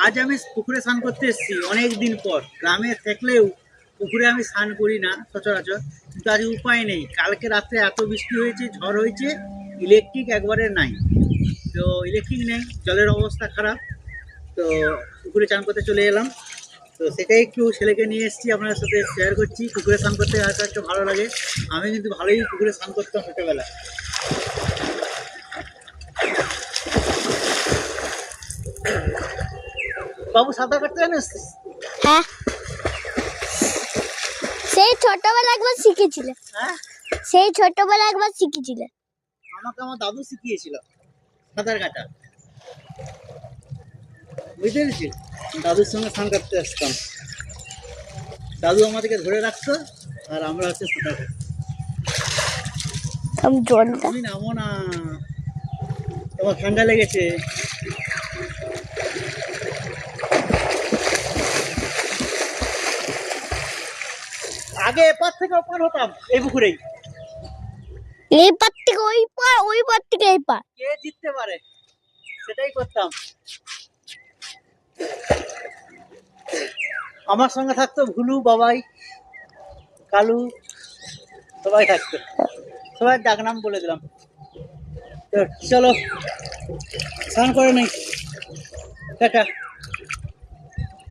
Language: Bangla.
আজ আমি পুকুরে স্নান করতে এসেছি অনেক দিন পর। গ্রামে থাকলেও পুকুরে আমি স্নান করি না সচরাচর, কিন্তু আজ উপায় নেই। কালকে রাত্রে এত বৃষ্টি হয়েছে, ঝড় হয়েছে, ইলেকট্রিক একবারে নাই। তো ইলেকট্রিক নেই, জলের অবস্থা খারাপ। তো পুকুরে চান করতে চলে এলাম। তো সেটাই একটু ছেলেকে নিয়ে এসেছি, আপনার সাথে শেয়ার করছি। পুকুরে স্নান করতে আসা একটু ভালো লাগে। আমি কিন্তু ভালোই পুকুরে স্নান করতাম ছোটোবেলা। বাবু সাঁতার কাটতে জানিস? হ্যাঁ, সেই ছোটবেলা একবার শিখেছিলে। হ্যাঁ, সেই ছোটবেলা একবার শিখেছিলে। আমাকে আমার দাদু শিখিয়েছিল সাঁতার কাটা, বুঝতে পেরেছিস? দাদুর সঙ্গে স্নান কাটতে আসতাম। দাদু আমাদেরকে ধরে রাখতো আর আমরা হচ্ছে সাঁতার কাটতাম। আমি জলটা তুমি নামো না, তোমার ঠান্ডা লেগেছে। আগে এপার থেকে ওপার হতাম এই পুকুরেই। এই পার থেকে ওই পার, ওই পার থেকে এই পার। কে জিততে পারে সেটাই করতাম। আমার সঙ্গে থাকতো ভুলু, বাবাই, কালু, সবাই থাকতো। সবাই ডাক নাম বলে দিলাম। তো চলো স্নান করে নেই, টাটা।